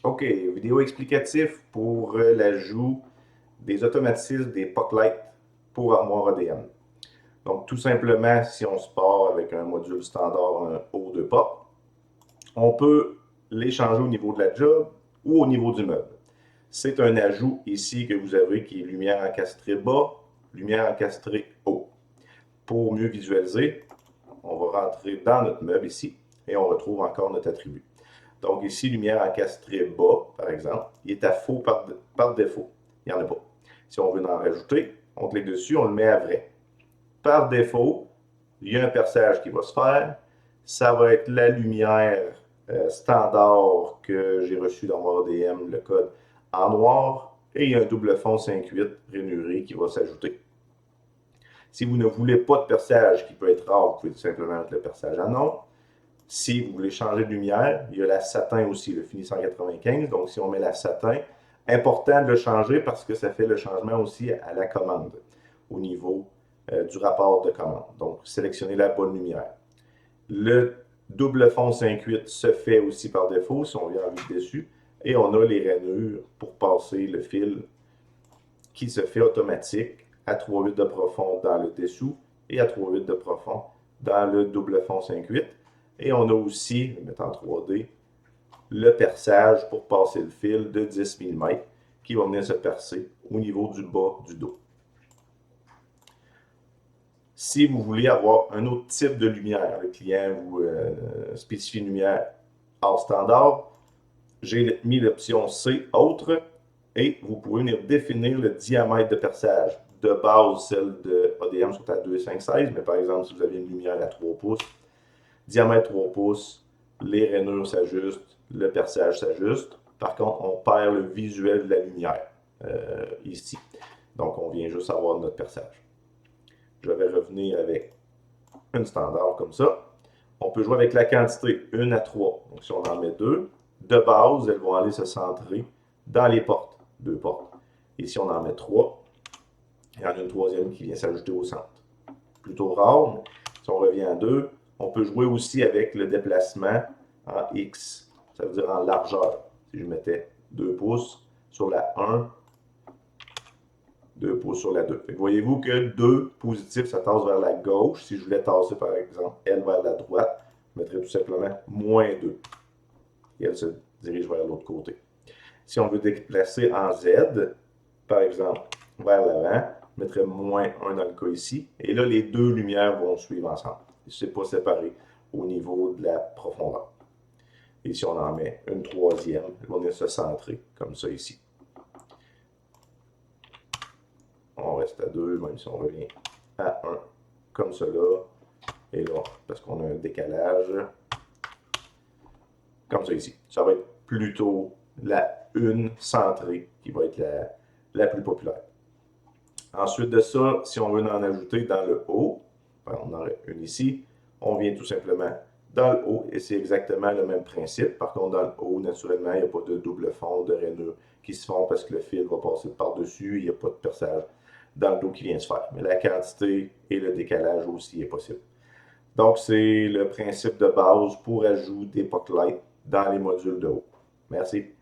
OK, vidéo explicatif pour l'ajout des automatismes des POC pour armoire ADM. Donc, tout simplement, si on se part avec un module standard, un haut de POC, on peut les changer au niveau de la job ou au niveau du meuble. C'est un ajout ici que vous avez qui est lumière encastrée bas, lumière encastrée haut. Pour mieux visualiser, on va rentrer dans notre meuble ici et on retrouve encore notre attribut. Donc ici, lumière encastrée bas, par exemple, il est à faux par défaut. Il n'y en a pas. Si on veut en rajouter, on clique dessus, on le met à vrai. Par défaut, il y a un perçage qui va se faire. Ça va être la lumière standard que j'ai reçue dans mon ADM, le code en noir, et il y a un double fond 5.8 rainuré qui va s'ajouter. Si vous ne voulez pas de perçage, qui peut être rare, vous pouvez tout simplement mettre le perçage à non. Si vous voulez changer de lumière, il y a la satin aussi, le fini 195. Donc, si on met la satin, important de le changer parce que ça fait le changement aussi à la commande, au niveau du rapport de commande. Donc, sélectionnez la bonne lumière. Le double fond 5.8 se fait aussi par défaut si on vient en cliquer dessus. Et on a les rainures pour passer le fil qui se fait automatique à 3.8 de profond dans le dessous et à 3.8 de profond dans le double fond 5.8. Et on a aussi, je vais mettre en 3D, le perçage pour passer le fil de 10 mm qui va venir se percer au niveau du bas du dos. Si vous voulez avoir un autre type de lumière, le client vous spécifie une lumière hors standard, j'ai mis l'option C, autre, et vous pouvez venir définir le diamètre de perçage. De base, celles de ADM sont à 2,516, mais par exemple, si vous avez une lumière à 3 pouces, diamètre 3 pouces, les rainures s'ajustent, le perçage s'ajuste. Par contre, on perd le visuel de la lumière ici. Donc, on vient juste avoir notre perçage. Je vais revenir avec une standard comme ça. On peut jouer avec la quantité 1 à 3. Donc, si on en met 2, de base, elles vont aller se centrer dans les portes, 2 portes. Et si on en met 3, il y en a une troisième qui vient s'ajouter au centre. Plutôt rare, mais si on revient à 2, on peut jouer aussi avec le déplacement en X, ça veut dire en largeur. Si je mettais 2 pouces sur la 1, 2 pouces sur la 2. Voyez-vous que 2 positif, ça tasse vers la gauche. Si je voulais tasser, par exemple, elle vers la droite, je mettrais tout simplement moins 2. Et elle se dirige vers l'autre côté. Si on veut déplacer en Z, par exemple, vers l'avant, je mettrais moins 1 dans le cas ici. Et là, les deux lumières vont suivre ensemble. Ce n'est pas séparé au niveau de la profondeur. Et si on en met une troisième, elle va venir se centrer, comme ça ici. On reste à 2, même si on revient à 1, comme cela. Et là, parce qu'on a un décalage, comme ça ici. Ça va être plutôt la une centrée qui va être la plus populaire. Ensuite de ça, si on veut en ajouter dans le haut, on en a une ici, on vient tout simplement dans le haut et c'est exactement le même principe. Par contre, dans le haut, naturellement, il n'y a pas de double fond, de rainure qui se font parce que le fil va passer par-dessus, il n'y a pas de perçage dans le dos qui vient se faire. Mais la quantité et le décalage aussi est possible. Donc, c'est le principe de base pour ajouter des POC light dans les modules de haut. Merci.